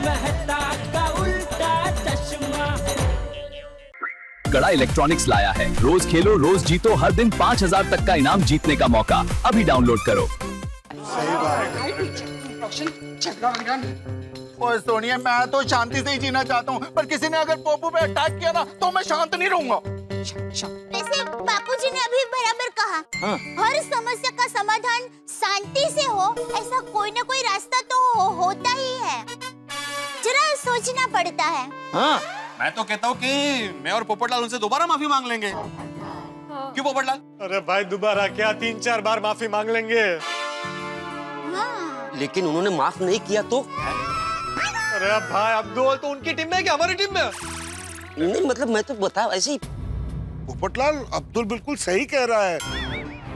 मेहता का उल्टा चश्मा। कड़ा इलेक्ट्रॉनिक्स लाया है, रोज खेलो रोज जीतो, हर दिन 5,000 तक का इनाम जीतने का मौका। अभी डाउनलोड करो। सही बात। ओए सोनिया, मैं तो शांति से ही जीना चाहता हूँ, पर किसी ने अगर पोपू पे अटैक किया ना तो मैं शांत नहीं रहूंगा। वैसे बापूजी ने अभी बराबर कहा। हर समस्या का समाधान शांति से हो, ऐसा कोई ना कोई रास्ता तो होता ही है। जरा सोचना पड़ता है। हाँ, मैं तो कहता हूँ कि मैं और पोपटलाल उनसे दोबारा माफी मांग लेंगे। क्यों पोपटलाल? अरे भाई दोबारा क्या, 3-4 बार माफी मांग लेंगे। हाँ। लेकिन उन्होंने माफ नहीं किया तो? अरे भाई अब्दुल तो उनकी टीम में है कि हमारी टीम में? नहीं मतलब मैं तो बता ऐसे ही। पोपटलाल, अब्दुल बिल्कुल सही कह रहा है।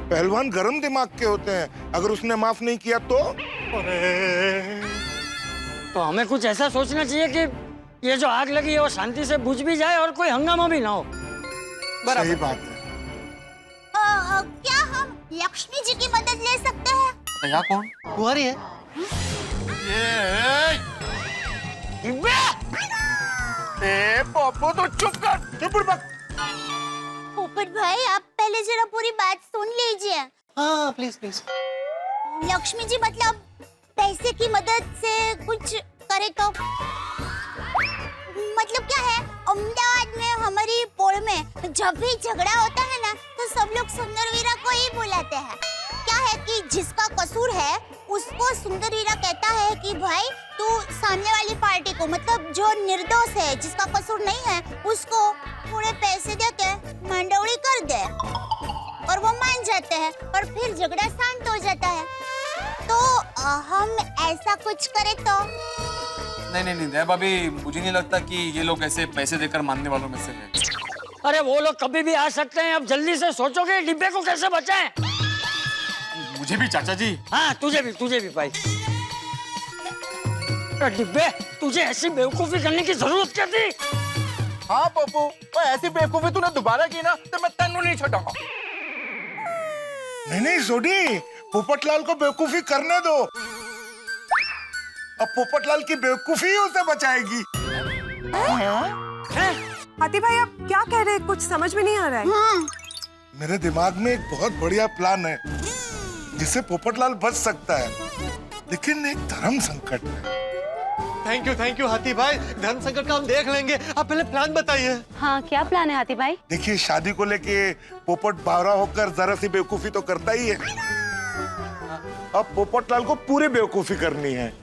पहलवान गरम दिमाग के होते हैं, अगर उसने माफ नहीं किया तो? तो हमें कुछ ऐसा सोचना चाहिए कि ये जो आग लगी है वो शांति से बुझ भी जाए और कोई हंगामा भी ना हो। सही बात है। क्या हम लक्ष्मी जी की मदद ले सकते हैं? यहाँ कौन? कुंवारी है। ए पोपू तो चुप कर, चुप बक। पोपट भाई, आप पहले जरा पूरी बात सुन लीजिए। हाँ प्लीज प्लीज। लक्ष्मी जी मतलब पैसे की मदद से कुछ करे तो? मतलब क्या है, अहमदाबाद में हमारी पोल में जब भी झगड़ा होता है ना तो सब लोग सुंदरवीरा को ही बुलाते हैं। क्या है कि जिसका कसूर है उसको सुंदरवीरा कहता है कि भाई तू सामने वाली पार्टी को, मतलब जो निर्दोष है, जिसका कसूर नहीं है, उसको थोड़े पैसे देके मंडौड़ी कर दे और वो मान जाते हैं और फिर झगड़ा शांत हो जाता है। तो हम ऐसा कुछ करें तो? नहीं दया भाभी, मुझे नहीं लगता कि ये लोग ऐसे पैसे देकर मानने वालों में से हैं। अरे वो लोग कभी भी आ सकते हैं। अब जल्दी से सोचोगे डिब्बे को कैसे बचाएं? मुझे भी चाचा जी। हाँ तुझे भी भाई। डिब्बे, तुझे ऐसी बेवकूफी करने की जरूरत क्या थी? हाँ पोपू, वो ऐसी बेवकूफी तूने दोबारा की ना तो मैं तेनू नहीं छोड़ूंगा। नहीं सोडी, पोपटलाल को बेवकूफी करने दो। अब पोपटलाल की बेवकूफी ही उसे बचाएगी। हाथी भाई आप क्या कह रहे हैं, कुछ समझ में नहीं आ रहा है। मेरे दिमाग में एक बहुत बढ़िया प्लान है जिससे पोपटलाल बच सकता है, लेकिन एक धर्म संकट है। थैंक यू हाथी भाई, धर्म संकट का हम देख लेंगे। आप पहले प्लान बताइए। हाँ क्या प्लान है हाथी भाई? देखिए, शादी को लेके पोपट बावरा होकर जरा सी बेवकूफी तो करता ही है। अब पोपटलाल को पूरी बेवकूफी करनी है।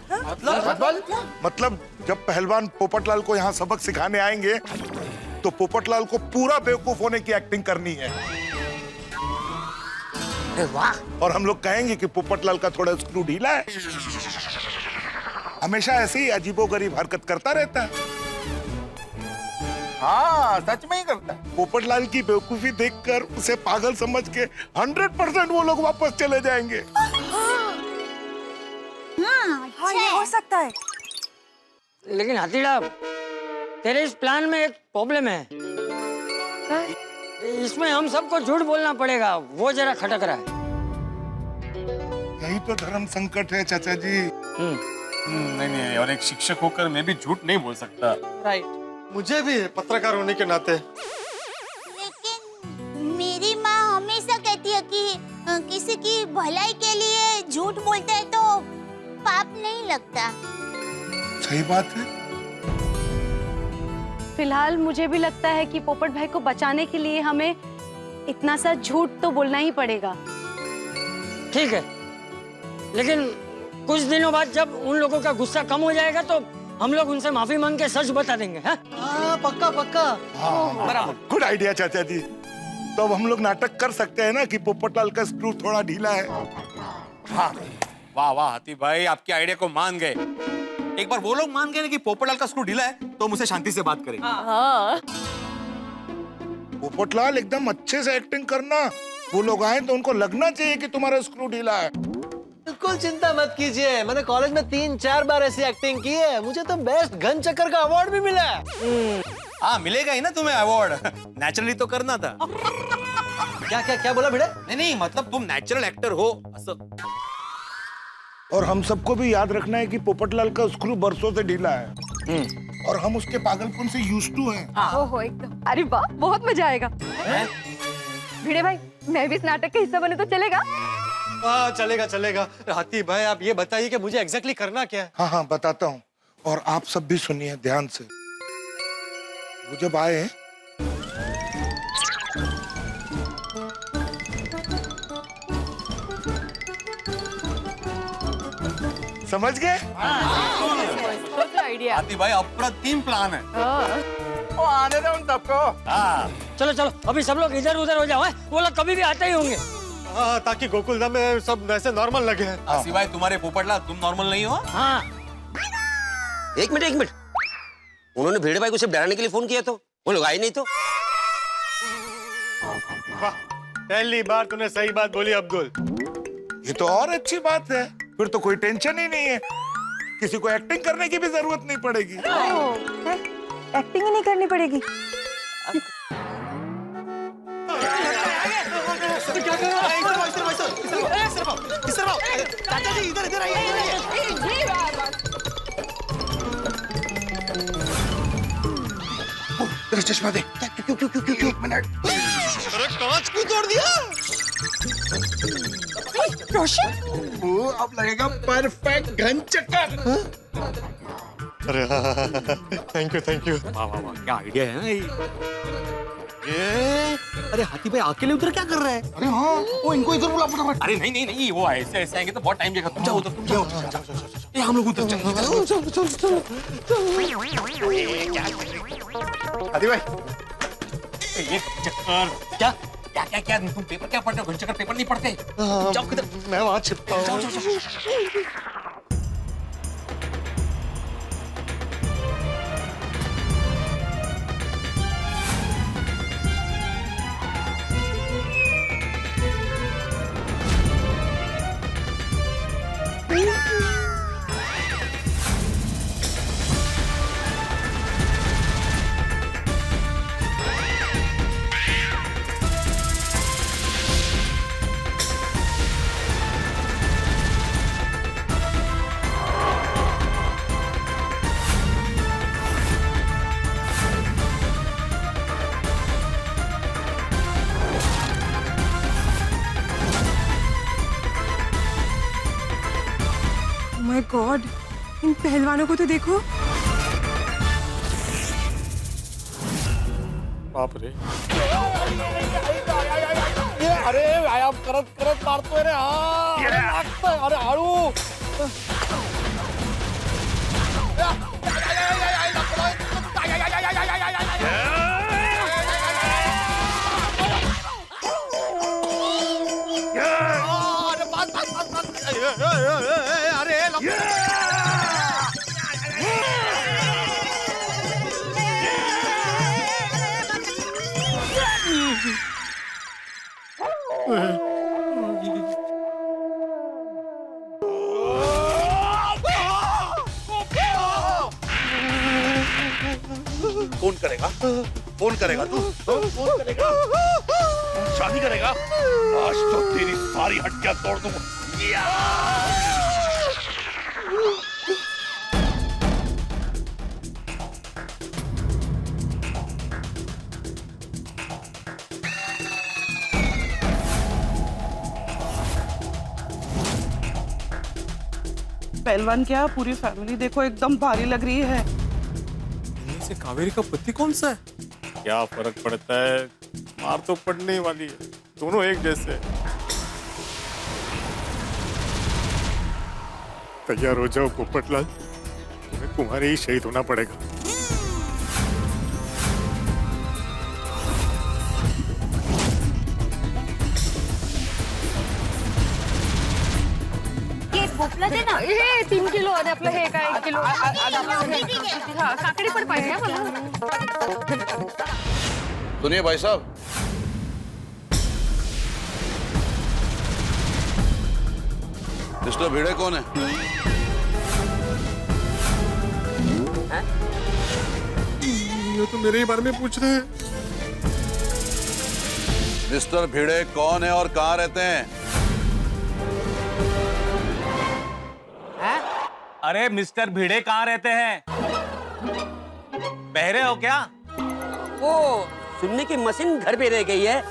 मतलब जब पहलवान पोपटलाल को यहाँ सबक सिखाने आएंगे तो पोपटलाल को पूरा बेवकूफ होने की एक्टिंग करनी है। वाह। और हम लोग कहेंगे कि पोपटलाल का थोड़ा स्क्रू ढीला है, हमेशा ऐसे ही अजीबोगरीब हरकत करता रहता है। हाँ सच में ही करता है। पोपटलाल की बेवकूफी देखकर उसे पागल समझ के 100% वो लोग वापस चले जाएंगे। हाँ ये हो सकता है। लेकिन हाथीड़ा, तेरे इस प्लान में एक प्रॉब्लम है। इसमें हम सबको झूठ बोलना पड़ेगा, वो जरा खटक रहा है। यही तो धर्म संकट है चाचा जी। नहीं, और एक शिक्षक होकर मैं भी झूठ नहीं बोल सकता। राइट, मुझे भी पत्रकार होने के नाते। लेकिन मेरी माँ हमेशा कहती है कि किसी की भलाई के लिए झूठ बोलते हैं तो पाप नहीं लगता। सही बात है। फिलहाल मुझे भी लगता है कि पोपट भाई को बचाने के लिए हमें इतना सा झूठ तो बोलना ही पड़ेगा। ठीक है, लेकिन कुछ दिनों बाद जब उन लोगों का गुस्सा कम हो जाएगा तो हम लोग उनसे माफी मांग के सच बता देंगे। हाँ पक्का। बराबर, गुड आइडिया चाचा जी। तो अब हम लोग नाटक कर सकते हैं ना कि पोपटलाल का स्क्रू थोड़ा ढीला है। हाँ, वाह हाथी भाई, आपके आइडिया को मान गए। एक बार वो लोग मान गए ना कि पोपटलाल का स्क्रू ढीला है तो मुझसे शांति से बात करें। पोपटलाल एकदम अच्छे से एक्टिंग करना, वो लोग आए तो उनको लगना चाहिए कि तुम्हारा स्क्रू ढीला है। बिल्कुल चिंता मत कीजिए, मैंने कॉलेज में 3-4 बार ऐसी एक्टिंग की है, मुझे तो बेस्ट घन चक्कर का अवार्ड भी मिला है। हाँ मिलेगा ही ना तुम्हें अवार्ड, नेचुरली तो करना था। क्या बोला भिड़े? नहीं मतलब तुम नेचुरल एक्टर हो। और हम सबको भी याद रखना है कि पोपटलाल का स्क्रू बरसों से ढीला है और हम उसके पागलपन से यूज्ड टू हैं। ओहो एकदम। अरे वाह बहुत मजा आएगा। भिड़े भाई मैं भी इस नाटक का हिस्सा बने तो चलेगा? हाँ चलेगा चलेगा। हाथी भाई आप ये बताइए कि मुझे एग्जैक्टली करना क्या है? हाँ हाँ बताता हूँ, और आप सब भी सुनिए ध्यान से। वो जब आए समझ गए? आइडिया। हाथी भाई अप्रतिम प्लान है। वो आने दो उन सबको। चलो चलो अभी सब लोग इधर उधर हो जाओ, हैं? वो लोग कभी भी आते ही होंगे। हाँ ताकि गोकुलधाम में सब ऐसे नॉर्मल लगे। सिवाय तुम्हारे पोपटलाल तुम नॉर्मल नहीं हो। हाँ एक मिनट उन्होंने भेड़े भाई को सिर्फ डराने के लिए फोन किया तो वो लोग आए नहीं तो। वाह पहली बार तूने सही बात बोली अब्दुल। ये तो और अच्छी बात है, फिर तो कोई टेंशन ही नहीं है, किसी को एक्टिंग करने की भी जरूरत नहीं पड़ेगी। एक्टिंग ही नहीं करनी पड़ेगी। चश्मा दे। क्यों? एक मिनट। अरे कांच क्यों तोड़ दिया? रोशन वो अब लगेगा परफेक्ट घन चक्कर। अरे थैंक यू। वाह वाह वाह क्या आइडिया है ना ये। अरे हाथी भाई अकेले उधर क्या कर रहे हैं? अरे हाँ, वो इनको इधर बुला फटाफट। अरे नहीं वो ऐसे ऐसे आएंगे तो बहुत टाइम लगेगा। तुम जाओ उधर, तुम जाओ। ये हम लोग उधर चलो। हाथी भाई ये चक्कर क्या क्या क्या क्या तुम पेपर क्या पढ़ते हो? घंचक्कर पेपर नहीं पढ़ते? जाओ किधर? मैं वहां छिपता हूँ। माय गॉड इन पहलवानों को तो देखो। बाप रे। अरे व्यायाम करत मारतोय रे। अरे हळू। फोन करेगा तू? फोन करेगा? शादी करेगा? आज तो तेरी सारी हड्डियां तोड़ दूंगा। पहलवान क्या पूरी फैमिली देखो एकदम भारी लग रही है। से कावेरी का पति कौन सा है? क्या फर्क पड़ता है, मार तो पड़ने ही वाली है, दोनों एक जैसे। तैयार हो जाओ पोपटलाल, तुम्हें तुम्हारे ही शहीद होना पड़ेगा। भोपळा दे ना। हे 3 किलो आणि आपलं हे काय 1 किलो। हा काकडी पण पाहिजे मला। सुनिए भाई साहब, मिस्टर भिड़े कौन है? ये तो मेरे ही बारे में पूछ रहे हैं। मिस्टर भिड़े कौन है और कहाँ रहते हैं? अरे मिस्टर भिड़े कहाँ रहते हैं? बहरे हो क्या? वो सुनने की मशीन घर पे रह गई है।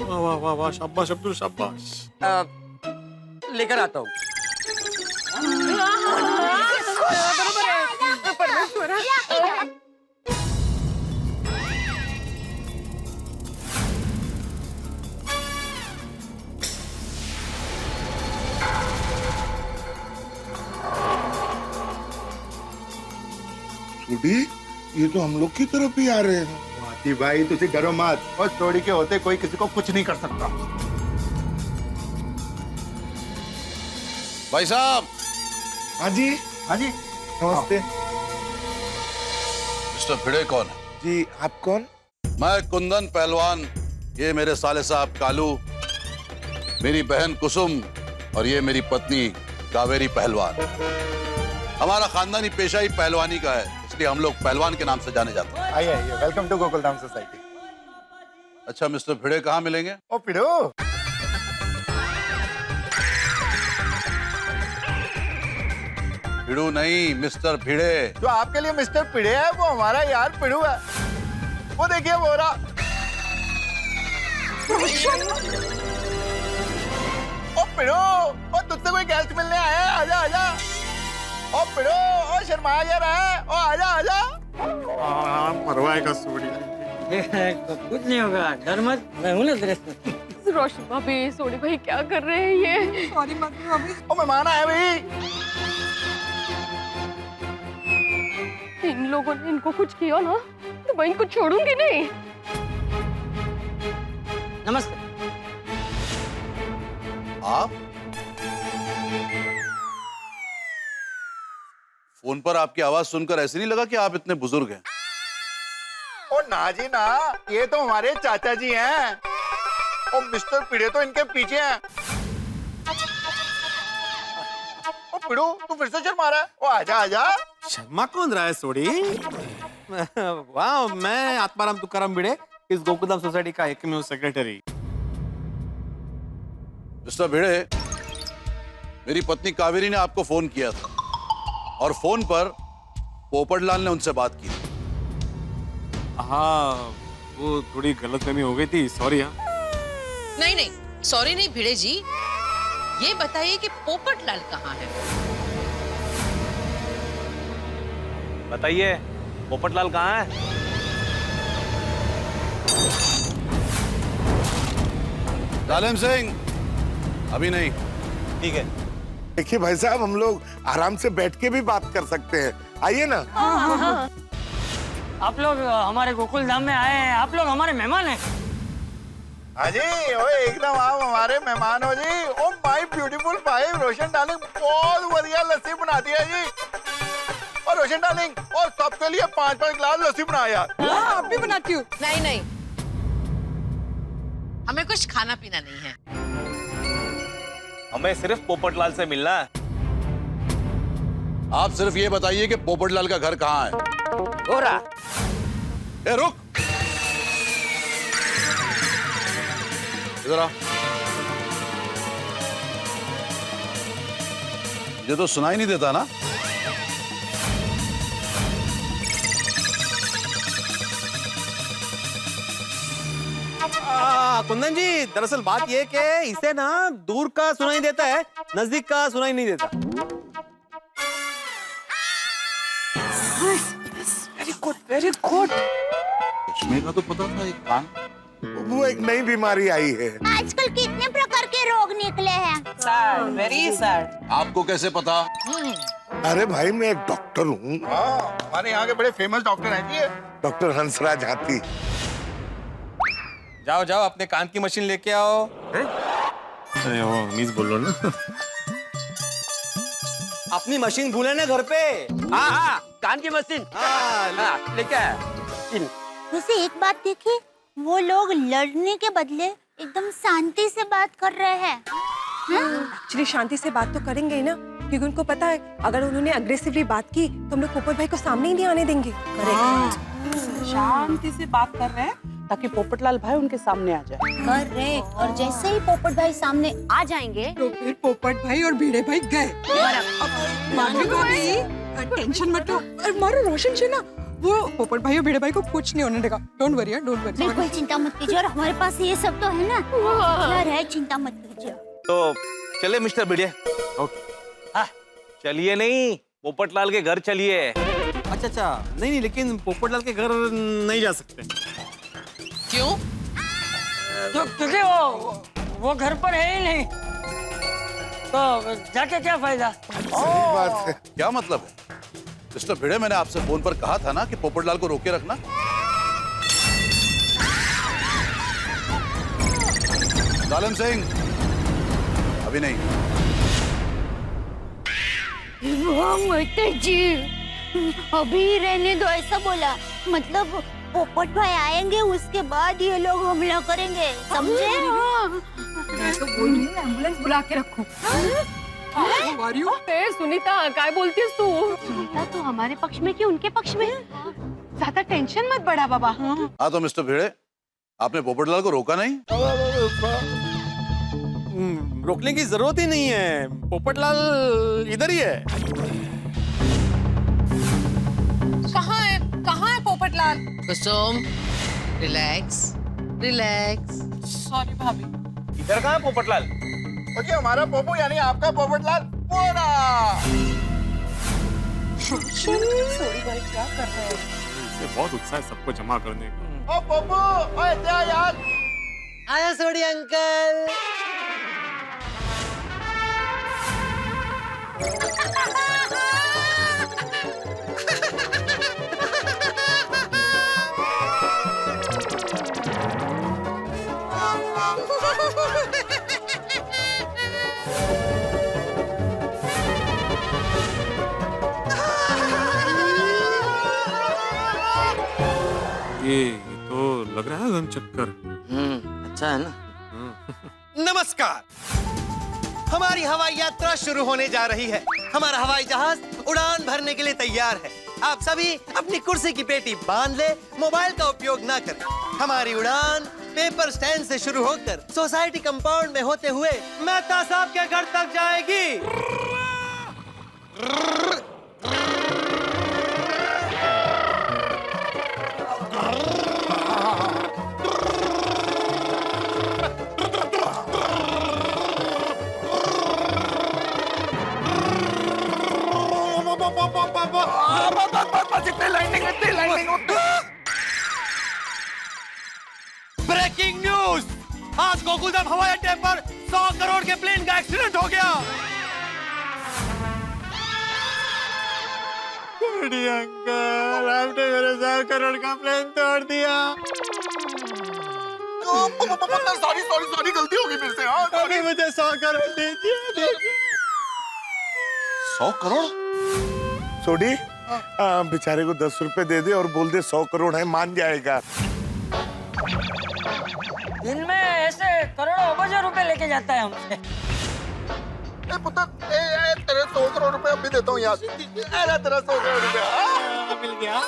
वाह वाह वाह वाह, शाबाश अब्दुल शाबाश। लेकर आता हूँ। छुड़ी, ये तो हम लोग की तरफ ही आ रहे हैं। हाथी भाई तुझे डरो मत, और चोरी के होते कोई किसी को कुछ नहीं कर सकता। भाई साहब। हाँ जी, हाँ जी, नमस्ते। मिस्टर भिड़े कौन है? जी, आप कौन? मैं कुंदन पहलवान, ये मेरे साले साहब कालू, मेरी बहन कुसुम और ये मेरी पत्नी कावेरी पहलवान। हमारा खानदानी पेशा ही पहलवानी का है, इसलिए हम लोग पहलवान के नाम से जाने जाते हैं। आइए आइए, वेलकम टू गोकुलधाम सोसाइटी। अच्छा मिस्टर भिड़े कहाँ मिलेंगे? ओ पिड़ो, भिड़ू नहीं, मिस्टर भिड़े। जो आपके लिए मिस्टर पिड़े है वो हमारा यार पिड़ू है। वो देखिए वो रहा। ओ पिड़ो, ओ तुझसे कोई गेस्ट मिलने आया है? आजा आजा। ओ पिड़ो, ओ शर्मा जा रहा है। ओ आजा आजा। मरवाएगा सूड़ी। कुछ नहीं होगा, डर मत, मैं हूं ना तेरे साथ। रोशन भाभी, सोनी भाई क्या कर रहे हैं ये? सॉरी मम्मी भाभी। ओ मेहमान आए भाई। इन लोगों ने इनको कुछ किया ना तो मैं इनको छोड़ूंगी नहीं। नमस्ते। आप फोन पर आपकी आवाज सुनकर ऐसे नहीं लगा कि आप इतने बुजुर्ग हैं? ओ ना जी ना, ये तो हमारे चाचा जी हैं। ओ मिस्टर पिड़े तो इनके पीछे हैं। ओ पिड़ो, तू फिर से शर्मा रहा है? ओ आजा आजा। शर्मा कौन रहा है सोड़ी? वाह, मैं आत्माराम तुकाराम भिड़े, इस गोकुलधाम सोसाइटी का एकमेव सेक्रेटरी। मिस्टर भिड़े, मेरी पत्नी कावेरी ने आपको फोन किया था और फोन पर पोपटलाल ने उनसे बात की। हाँ, वो थोड़ी गलतफहमी हो गई थी, सॉरी। हाँ नहीं नहीं, सॉरी नहीं भिड़े जी, ये बताइए कि पोपटलाल कहाँ है? बताइए, पोपटलाल कहाँ है? जालिम सिंह, अभी नहीं। ठीक है। देखिए भाई साहब, हम लोग आराम से बैठ के भी बात कर सकते हैं, आइए ना। आप लोग हमारे गोकुल धाम में आए हैं, आप लोग हमारे मेहमान हैं। हाँ जी, ओ एकदम आप हमारे मेहमान हो जी। ओ माय ब्यूटीफुल भाई रोशन डार्लिंग, बहुत बढ़िया लस्सी बना दिया जी। और रोशन डार्लिंग, और सबके लिए 5-5 गिलास लस्सी बना यार। आप भी बनाती हूँ? नहीं नहीं, हमें कुछ खाना पीना नहीं है। हमें सिर्फ पोपटलाल से मिलना है। आप सिर्फ ये बताइए कि पोपटलाल का घर कहाँ है? हो रहा। ए रुक, इधर आ। ये तो सुनाई नहीं देता ना? कुंदन जी, दरअसल बात ये कि इसे ना दूर का सुनाई देता है, नजदीक का सुनाई नहीं देता। Very good very good. चश्मे का तो पता था, एक कान। वो एक नई बीमारी आई है। आजकल कितने प्रकार के रोग निकले हैं। Sad, very sad. आपको कैसे पता? अरे भाई, मैं एक डॉक्टर हूँ। हमारे यहाँ के बड़े फेमस डॉक्टर हैं जी। डॉक्टर हंसराज हाथी। जाओ जाओ, अपने कान की मशीन लेके आओ। अरे वो मीज बोल लो ना। अपनी मशीन भूले ना घर पे। हाँ हाँ, कान की मशीन। हाँ, लेके आया। वैसे एक बात देखी, वो लोग लड़ने के बदले एकदम शांति से बात कर रहे हैं। एक्चुअली शांति से बात तो करेंगे ही ना, क्योंकि उनको पता है अगर उन्होंने अग्रेसिवली बात की तो हम लोग पोपट भाई को सामने ही नहीं आने देंगे। शांति से बात कर रहे हैं, ताकि पोपटलाल भाई उनके सामने आ जाए। करेक्ट। और जैसे ही पोपट भाई सामने आ जाएंगे तो फिर पोपट भाई और भिड़े भाई गए। टेंशन मत लो। और मारो रोशन से ना, वो पोपट भाई और भिड़े भाई को कुछ नहीं होने देगा। Don't worry, don't worry. बिल्कुल चिंता मत कीजिए, और हमारे पास ये सब तो है ना, घर है, चिंता मत कीजिए। तो चले मिस्टर भिड़े। चलिए नहीं, पोपटलाल के घर चलिए। अच्छा अच्छा, नहीं लेकिन पोपटलाल के घर नहीं जा सकते। क्यों? क्योंकि वो घर पर है ही नहीं, तो जाके क्या फायदा। सही बात है। क्या मतलब है मिस्टर भिड़े? मैंने आपसे फोन पर कहा था ना कि पोपटलाल को रोके रखना। सालन सिंह, अभी नहीं। माता जी, अभी रहने दो, ऐसा बोला। मतलब पोपट भाई आएंगे, उसके बाद ये लोग हमला करेंगे, समझे? मैं तो बोल रही हूँ एम्बुलेंस बुला के रखो। सुनीता, काय बोलतीस तू? सुनीता तो हमारे पक्ष में कि उनके पक्ष में? ज्यादा टेंशन मत बढ़ा बाबा। हाँ तो मिस्टर भिड़े, आपने पोपटलाल को रोका नहीं? रोकने की जरूरत ही नहीं है, पोपटलाल इधर ही है। कहाँ है पोपटलाल? कुसुम, रिलैक्स रिलैक्स। सॉरी भाभी। इधर कहाँ है पोपटलाल? ओके, हमारा पोपू यानी आपका पोपटलाल पूरा। सॉरी भाई, क्या कर रहे हैं? बहुत उत्साह है सबको जमा करने का। ओ पोपू, ओए क्या यार? आया सोडी अंकल। ये तो लग रहा है गन चक्कर। अच्छा है ना। नमस्कार, हमारी हवाई यात्रा शुरू होने जा रही है। हमारा हवाई जहाज उड़ान भरने के लिए तैयार है। आप सभी अपनी कुर्सी की पेटी बांध ले, मोबाइल का उपयोग ना करें। हमारी उड़ान पेपर स्टैंड से शुरू होकर सोसाइटी कंपाउंड में होते हुए मेहता साहब के घर तक जाएगी। ब्रेकिंग न्यूज, आज गोकुलधाम हवाई अड्डे पर 100 करोड़ के प्लेन का एक्सीडेंट हो गया। अंकल, आपने मेरे 100 करोड़ का प्लेन तोड़ दिया। सॉरी, गलती हो गई फिर से। हाँ, अभी मुझे 100 करोड़ दीजिए। 100 करोड़? सोडी, बेचारे को 10 रुपए दे दे और बोल दे 100 करोड़ है, मान जाएगा। इनमें ऐसे करोड़ों अबजों रुपए लेके जाता है हमसे। पुत्र, तेरे 100 करोड़ रुपए अभी देता हूँ यार। तेरा 100 करोड़ रुपया मिल गया।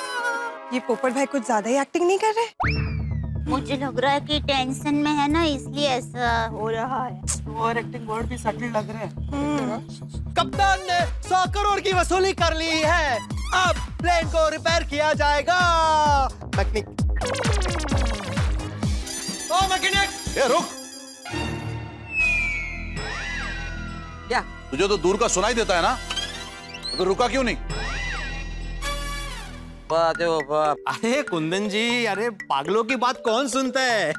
ये पोपट भाई कुछ ज्यादा ही एक्टिंग नहीं कर रहे? मुझे लग रहा है कि टेंशन में है ना, इसलिए ऐसा हो रहा है। और एक्टिंग वर्ड भी सटल लग रहे हैं। कप्तान ने 100 करोड़ की वसूली कर ली है। अब प्लेन को रिपेयर किया जाएगा। मैकेनिक, ओ मैकेनिक, ए रुक। क्या? तुझे तो दूर का सुनाई देता है ना, तो फिर रुका क्यों नहीं? बात है वो बाप। अरे कुंदन जी, अरे पागलों की बात कौन सुनता है?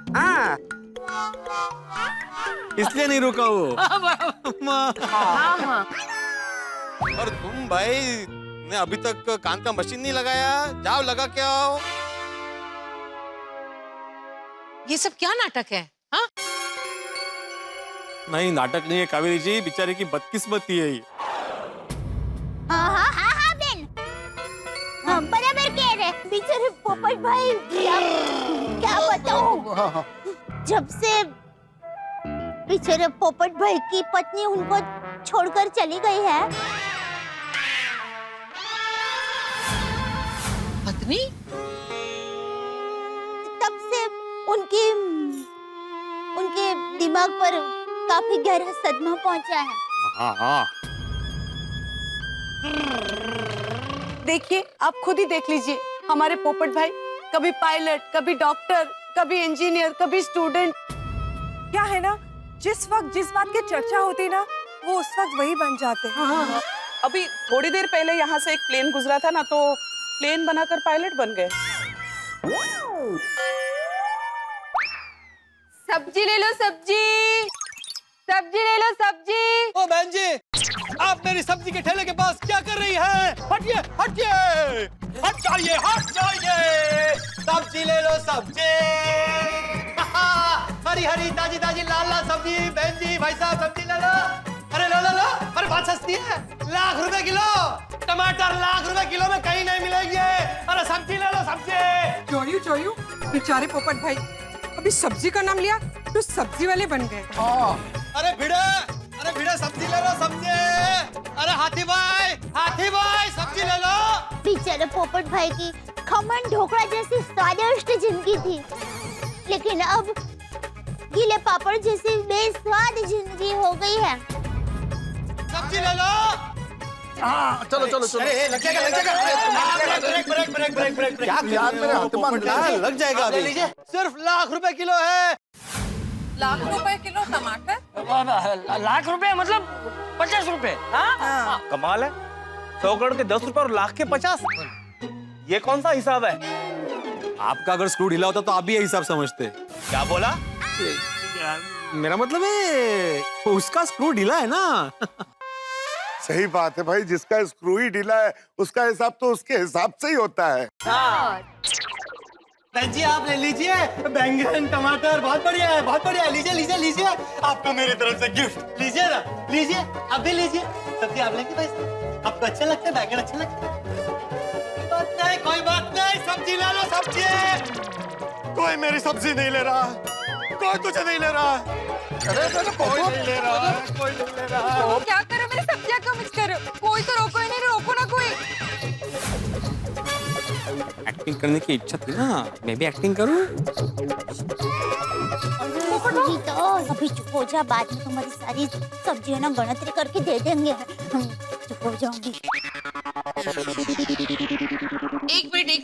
इसलिए नहीं रुका वो। और तुम भाई ने अभी तक कान का मशीन नहीं लगाया, जाओ लगा के आओ। ये सब क्या नाटक है? हाँ? नहीं नाटक नहीं है कावेरी जी, बेचारे की बदकिस्मती है ये। हाँ बेन, बराबर कह रहे। बेचारे पोपट भाई, क्या बताऊं, जब से बेचारे पोपट भाई की पत्नी उनको छोड़कर चली गई है। पत्नी? तब से उनके दिमाग पर काफी गहरा सदमा पहुंचा है। हाँ हाँ। देखिए, आप खुद ही देख लीजिए, हमारे पोपट भाई कभी पायलट, कभी डॉक्टर, कभी इंजीनियर, कभी स्टूडेंट। क्या है ना, जिस वक्त जिस बात की चर्चा होती ना, वो उस वक्त वही बन जाते हैं। अभी थोड़ी देर पहले यहाँ से एक प्लेन गुजरा था ना, तो प्लेन बनाकर पायलट बन गए। सब्जी ले लो, सब्जी सब्जी ले लो, सब्जी। ओ बहन जी, आप मेरी सब्जी के ठेले के पास क्या कर रही हैं? हटिए हटिए, हट जाइए हट जाइए। सब्जी ले लो, सब्जी। हरी हरी ताजी ताजी लाल लाल सब्जी। बहन जी, भाई साहब सब्जी ले लो। अरे लो लो लो, अरे बात सस्ती है, ₹1,00,000 किलो। टमाटर ₹1,00,000 किलो में कहीं नहीं मिलेगी। अरे सब्जी ले लो, सब्जी। जोयू बेचारे पोपट भाई, अभी सब्जी का नाम लिया तो सब्जी वाले बन गए। अरे भिड़े सब्जी ले लो, सब्जी। अरे हाथी भाई सब्जी ले लो। बेचारे पोपट भाई की खमन ढोकला जैसी स्वादिष्ट जिंदगी थी, लेकिन अब गीले पापड़ जैसी बेस्वाद जिंदगी हो गई है। सब्जी ले लो। हाँ चलो चलो चलो। लग जाएगा। ब्रेक। क्या यार, मेरे हाथ में लग जाएगा अभी। लीजिए, सिर्फ ₹1,00,000 किलो है। ₹1,00,000 किलो टमाटर? ₹1,00,000 मतलब 50 रुपए। हाँ? कमाल है, 100 करोड़ के 10 रुपए और लाख के 50। ये कौन सा हिसाब है? आपका अगर स्क्रू ढीला होता तो आप भी ये हिसाब समझते। क्या बोला? मेरा मतलब है उसका स्क्रू ढीला है ना। सही बात है भाई, जिसका स्क्रू ही ढीला है उसका हिसाब तो उसके हिसाब से ही होता है। बहन जी, आप ले लीजिए बैंगन टमाटर, बहुत बढ़िया है, बहुत बढ़िया है। लीजिए आपको मेरी तरफ से गिफ्ट। लीजिए ना, लीजिए, आप भी लीजिए। सब्जी आप लेंगे भाई साहब? आपको अच्छा लगता है बैंगन? अच्छा लगता है? कोई बात नहीं, सब्जी ले लो, सब्जी। कोई मेरी सब्जी नहीं ले रहा, कोई तुझे नहीं ले रहा। कोई नहीं ले रहा। क्या करो, मेरी सब्जियां क्यों मिक्स करो? कोई तो रोको ही नहीं, रोको ना कोई। एक्टिंग करने की इच्छा थी ना, मैं भी एक्टिंग करूं। अभी चुप हो जा, बाद में तुम्हारी सारी सब्जियां ना गणतरी करके दे देंगे। चुप हो जाऊंगी। एक मिनट।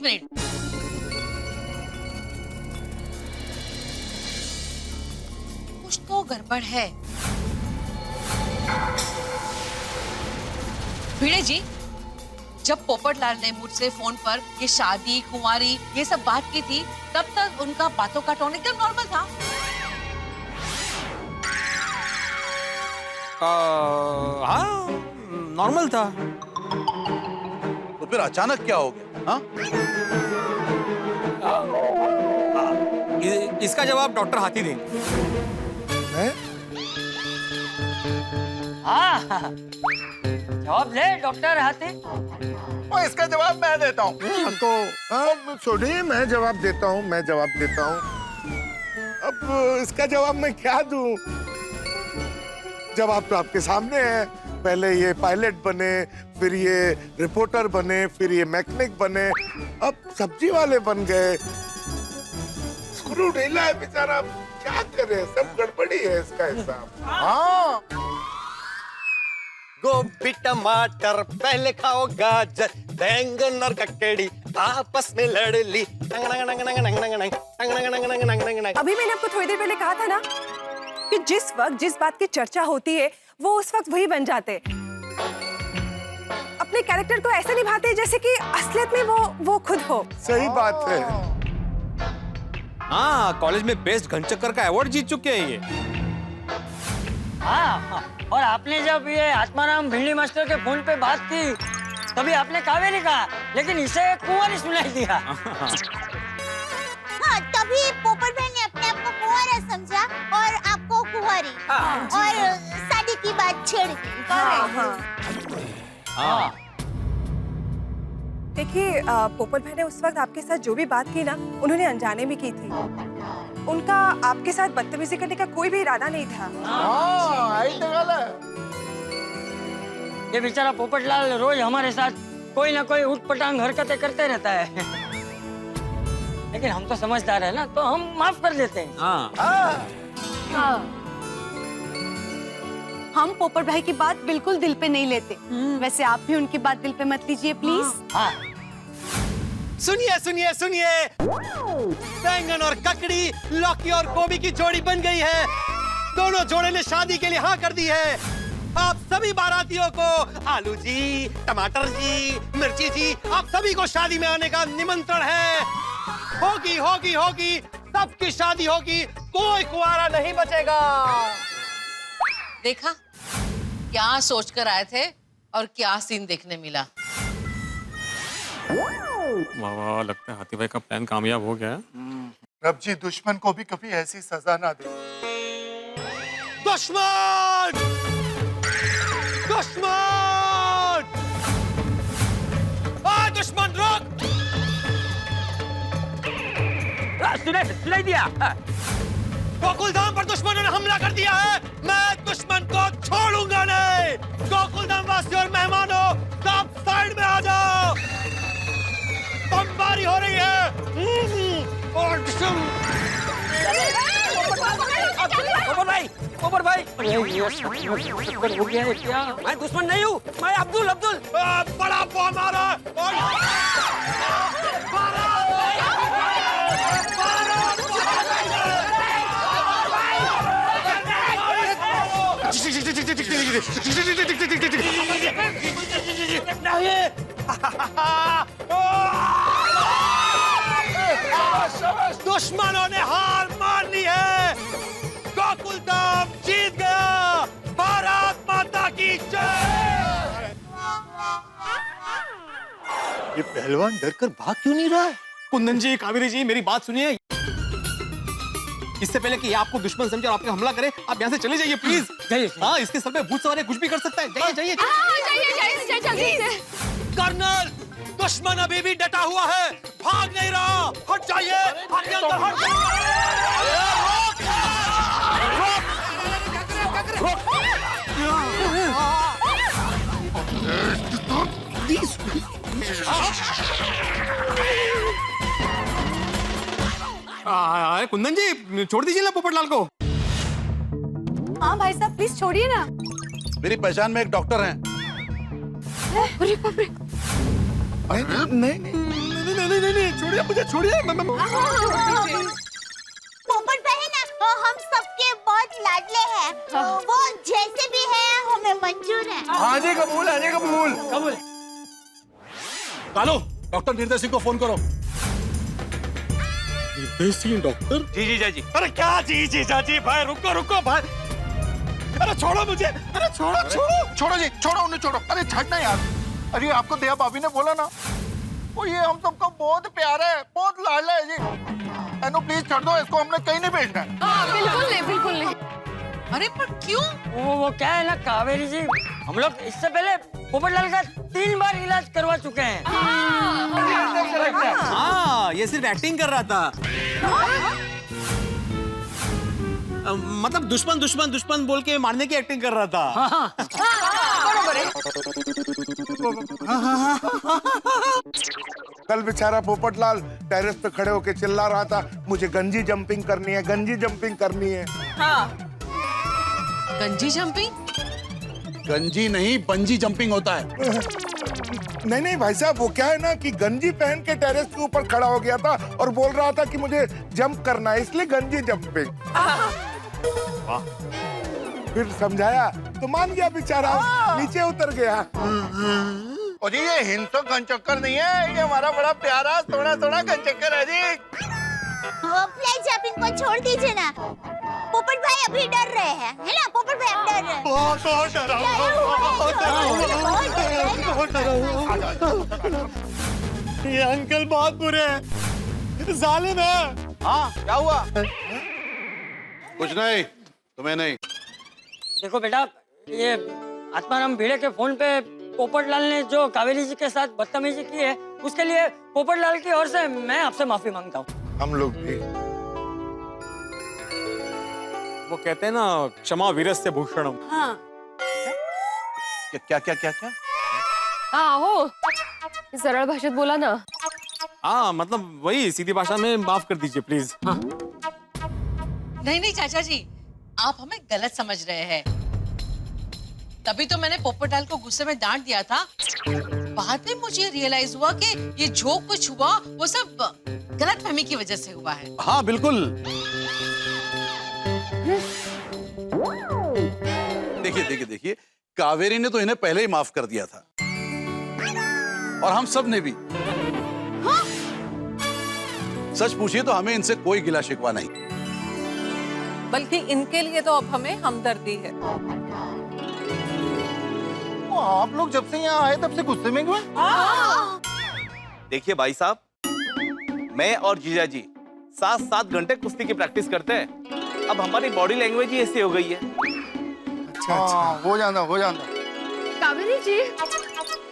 कुछ तो गड़बड़ है। भिड़े जी, जब पोपटलाल ने मुझसे फोन पर ये शादी कुंवारी ये सब बात की थी, तब तक उनका बातों का टोन एकदम नॉर्मल था। हाँ, नॉर्मल था। तो फिर अचानक क्या हो गया? हाँ? इसका जवाब डॉक्टर हाथी देंगे। हाँ, जवाब ले डॉक्टर हाथी। और इसका जवाब मैं देता हूँ। तो छोड़िए, मैं जवाब देता हूँ। अब इसका जवाब मैं क्या दूं? जवाब तो आपके सामने है। पहले ये पायलट बने, फिर ये रिपोर्टर बने, फिर ये मैकेनिक बने, अब सब्जी वाले बन गए। स्क्रू ढीला है बेचारा, क्या करे, सब गड़बड़ी है इसका हिसाब। हाँ, गोभी टमाटर पहले खाओ, गाजर बैंगन और ककड़ी आपस में लड़ ली। अभी मैंने आपको थोड़ी देर पहले कहा था ना कि जिस वक्त जिस बात की चर्चा होती है वो उस वक्त वही बन जाते। अपने कैरेक्टर को ऐसे निभाते हैं जैसे कि असलियत में वो खुद हो। सही बात है। हाँ, कॉलेज में बेस्ट घनचक्कर का अवार्ड जीत चुके हैं ये। हाँ, और आपने जब ये आत्माराम भिंडी मास्टर के फोन पे बात की, तभी आपने कावेरी कहा, लेकिन इसे कुंवारी सुनाई दिया। हाँ, तभी पोपट भाई ने अपने आप को कुंवारा समझा और आपको कुंवारी, और शादी की बात छेड़ दी। हाँ। देखिए, पोपट भाई ने उस वक्त आपके साथ जो भी बात की ना, उन्होंने अनजाने में की थी। उनका आपके साथ बदतमीजी करने का कोई भी इरादा नहीं था। ये बेचारा पोपटलाल रोज हमारे साथ कोई ना कोई उठपटांग हरकतें करते रहता है। लेकिन हम तो समझदार है ना, तो हम माफ कर देते हैं। हाँ। हम पोपट भाई की बात बिल्कुल दिल पे नहीं लेते। वैसे आप भी उनकी बात दिल पे मत लीजिए प्लीज। हाँ। सुनिए सुनिए सुनिए, बैंगन और ककड़ी, लौकी और गोभी की जोड़ी बन गई है। दोनों जोड़े ने शादी के लिए हाँ कर दी है। आप सभी बारातियों को, आलू जी, टमाटर जी, मिर्ची जी, आप सभी को शादी में आने का निमंत्रण है। होगी होगी होगी, सबकी शादी होगी, कोई कुंवारा नहीं बचेगा। देखा क्या सोच कर आए थे और क्या सीन देखने मिला। वाह वाह, लगता है हाथी भाई का प्लान कामयाब हो गया। रब जी दुश्मन को भी कभी ऐसी सजा ना दे। दुश्मन! दुश्मन! आ दुश्मन रुक! सुनाई दिया। गोकुलधाम पर दुश्मनों ने हमला कर दिया है। मैं दुश्मन को छोड़ूंगा नहीं। गोकुलधाम वासियों और मेहमानों, सब साइड में आ जाओ। बमबारी हो रही है। और पोपट भाई, ये हो गया है क्या? मैं दुश्मन नहीं हूँ, मैं अब्दुल। बड़ा बम आ रहा दुश्मनों ने हार मान ली है। गोकुलधाम जीत गया। भारत माता की जय। ये पहलवान डर कर भाग क्यों नहीं रहा है? कुंदन जी, कावेरी जी, मेरी बात सुनिए। इससे पहले कि ये आपको दुश्मन समझे और आप पे हमला करे, आप यहाँ से चले जाइए प्लीज। हाँ, इसके सर पे भूत सवार है, कुछ भी कर सकता है। जाइए जाइए। कर्नल, दुश्मन अभी भी डटा हुआ है, भाग नहीं रहा। हट जाइए, आपके अंदर हट कुंदन जी, छोड़ दीजिए ना पोपटलाल को। हाँ भाई साहब प्लीज छोड़िए ना। मेरी पहचान में एक डॉक्टर हैं। नहीं, छोड़िए मुझे, छोड़िए। पोपट भाई ना हम सबके बहुत लाडले हैं। वो जैसे भी है हमें मंजूर है। हाँ जी कबूल, हाँ जी कबूल। कालू, डॉक्टर निर्दय सिंह को फोन करो। डॉक्टर जी जीजा जी। अरे क्या जी जीजा जी, भाई रुको भाई। अरे छोड़ो मुझे, अरे छोड़ो जी, छोड़ो उन्हें, छोड़ो। अरे छड़ना यार। अरे आपको दया भाभी ने बोला ना, वो ये हम सबको बहुत प्यारा है, बहुत लाडला है जी। एनो प्लीज छोड़ दो इसको, हमने कहीं नहीं भेजना है। बिल्कुल नहीं। अरे पर क्यों? वो क्या है ना कावेरी जी, हम लोग इससे पहले पोपटलाल का 3 बार इलाज करवा चुके हैं। हाँ, ये सिर्फ एक्टिंग कर रहा था। मतलब दुश्मन बोल के मारने की एक्टिंग कर रहा था। कल बेचारा पोपटलाल टेरेस पे खड़े होके चिल्ला रहा था, मुझे गंजी जंपिंग करनी है, गंजी जंपिंग करनी है। गंजी जंपिंग? गंजी नहीं, बंजी जंपिंग होता है। नहीं भाई साहब, वो क्या है ना कि गंजी पहन के टेरेस के ऊपर खड़ा हो गया था और बोल रहा था कि मुझे जंप करना है, इसलिए गंजी जंपिंग। फिर समझाया तो मान गया बेचारा, नीचे उतर गया। और जी ये हिंसो गनचक्कर नहीं है, ये हमारा बड़ा प्यारा सोना गनचक्कर है जी। फ्लाई जंपिंग को छोड़ दीजिए ना। पोपट भाई अभी डर रहे हैं, है ना? पोपट भाई अब डर रहे हैं। ये अंकल बहुत बुरे हैं, जालिम है। हाँ क्या हुआ? कुछ नहीं, तुम्हें नहीं। देखो बेटा, ये आत्माराम भिड़े के फोन पे पोपटलाल ने जो कावेरी जी के साथ बदतमीजी की है, उसके लिए पोपटलाल की ओर से मैं आपसे माफी मांगता हूँ। हम लोग भी। वो कहते हैं ना, क्षमा वीरस्य भूषणम। हाँ। क्या? हो सरळ भाषेत बोला ना। हाँ मतलब वही सीधी भाषा में माफ कर दीजिए प्लीज। नहीं नहीं चाचा जी, आप हमें गलत समझ रहे हैं। तभी तो मैंने पोपटलाल को गुस्से में डांट दिया था। बाद में मुझे रियलाइज हुआ कि ये जो कुछ हुआ वो सब गलतफहमी की वजह से हुआ है। हाँ बिल्कुल। देखिए, कावेरी ने तो इन्हें पहले ही माफ कर दिया था और हम सब ने भी। सच पूछिए तो हमें इनसे कोई गिला शिकवा नहीं, बल्कि इनके लिए तो अब हमें हमदर्दी है। आप लोग जब से यहाँ आए तब से गुस्से में क्यों? देखिए भाई साहब, मैं और जीजा जी 7-7 घंटे कुश्ती की प्रैक्टिस करते हैं। अब हमारी बॉडी लैंग्वेज ही ऐसी हो गई है। अच्छा, हो जाना। कावेरी जी,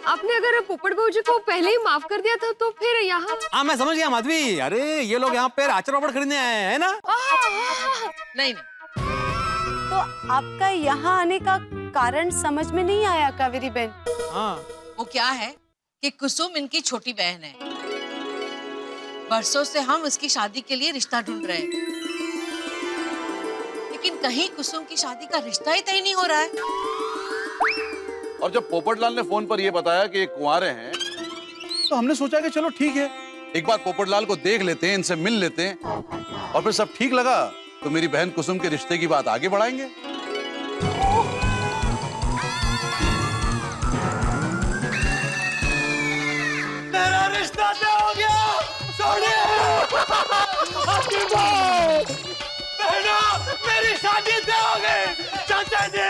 आपने अगर पोपट बहू जी को पहले ही माफ कर दिया था तो फिर यहाँ। हाँ मैं समझ गया माधवी। अरे ये लोग यहाँ पे आचार पापड़ खरीदने आए हैं ना? नहीं तो आपका यहाँ आने का कारण समझ में नहीं आया कावेरी बहन? हाँ। वो क्या है कि कुसुम इनकी छोटी बहन है। बरसों से हम उसकी शादी के लिए रिश्ता ढूंढ रहे हैं, लेकिन कहीं कुसुम की शादी का रिश्ता ही तय नहीं हो रहा है। और जब पोपटलाल ने फोन पर यह बताया कि ये कुंवारे हैं, तो हमने सोचा कि चलो ठीक है, एक बार पोपटलाल को देख लेते हैं, इनसे मिल लेते हैं, और फिर सब ठीक लगा तो मेरी बहन कुसुम के रिश्ते की बात आगे बढ़ाएंगे। मेरा रिश्ता तय हो गया। बहना, मेरी शादी तय हो गई। चाचा जी,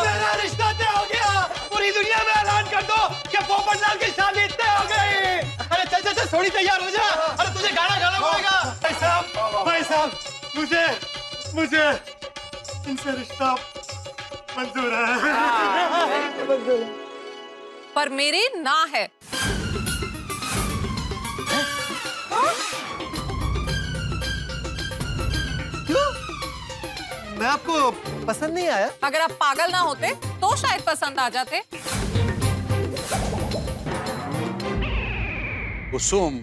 मेरा रिश्ता तय हो गया। पूरी दुनिया में ऐलान कर दो कि पोपटलाल की शादी तय हो गई। अरे चल चल, थोड़ी तैयार हो जा। अरे तुझे गाना गाना पड़ेगा। भाई साहब, मुझे इनसे रिश्ता मंजूर है। पर मेरी ना है। मैं आपको पसंद नहीं आया? अगर आप पागल ना होते तो शायद पसंद आ जाते। कुसुम,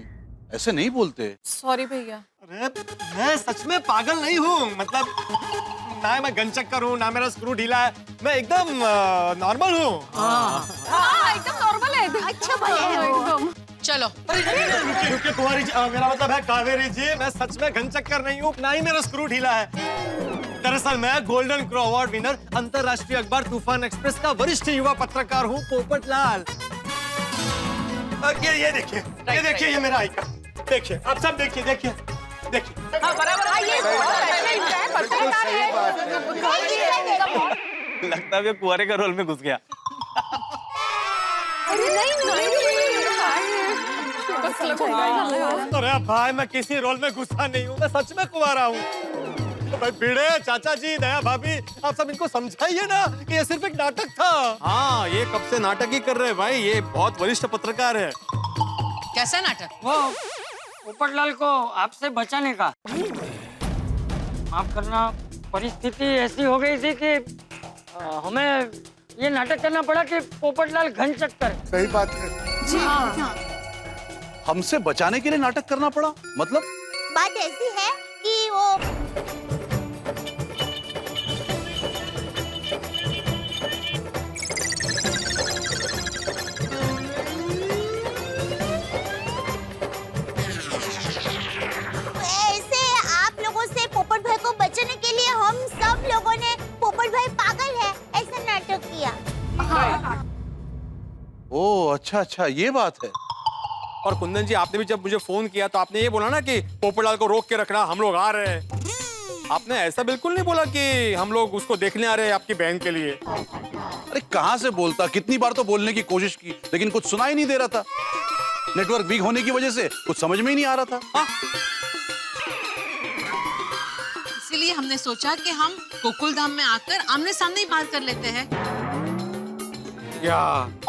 ऐसे नहीं बोलते। सॉरी भैया। अरे मैं सच में पागल नहीं हूँ। मतलब ना मैं गनचक्कर हूँ, ना मेरा स्क्रू ढीला है। मैं एकदम नॉर्मल हूँ। हाँ एकदम नॉर्मल है। अच्छा भले एकदम। चलो रुकिए कुंवारी जी, मेरा मतलब है कावेरी जी, मैं सच में गनचक्कर नहीं हूँ, ना ही मेरा स्क्रू ढीला है। दरअसल मैं गोल्डन क्रो अवार्ड विनर, अंतरराष्ट्रीय अखबार तूफान एक्सप्रेस का वरिष्ठ युवा पत्रकार हूँ, पोपटलाल। ये देखिए, ये मेरा आई कार्ड। देखिए, आप सब देखिए। हाँ बराबर। लगता है ये कुंवारे का रोल में घुस गया। अरे भाई, मैं किसी रोल में घुसा नहीं हूँ, मैं सच में कुंवारा हूँ। भाई भिड़े, चाचा जी, दया भाभी, आप सब इनको समझाइए ना कि ये सिर्फ एक नाटक था। हाँ ये कब से नाटक ही कर रहे हैं भाई, ये बहुत वरिष्ठ पत्रकार है। कैसा नाटक? वो पोपटलाल को आपसे बचाने का। माफ करना, परिस्थिति ऐसी हो गई थी कि हमें ये नाटक करना पड़ा कि पोपटलाल घन चक्कर। सही बात है जी। हाँ। हमसे बचाने के लिए नाटक करना पड़ा? मतलब बात ऐसी है कि वो ऐसे आप लोगों से पोपट भाई को बचाने के लिए हम सब लोगों ने पोपट भाई पागल है ऐसा नाटक किया। हाँ। ओह अच्छा, ये बात है। और कुंदन जी, आपने भी जब मुझे फोन किया तो आपने ये बोला ना कि पोपटलाल को रोक के रखना, हम लोग आ रहे हैं। आपने ऐसा बिल्कुल नहीं बोला कि हम लोग उसको देखने आ रहे हैं आपकी बहन के लिए। अरे कहाँ से बोलता, कितनी बार तो बोलने की कोशिश की, लेकिन कुछ सुना ही नहीं दे रहा था। नेटवर्क वीक होने की वजह से कुछ समझ में ही नहीं आ रहा था। इसीलिए हमने सोचा कि हम गोकुलधाम में आकर आमने सामने ही बात कर लेते हैं।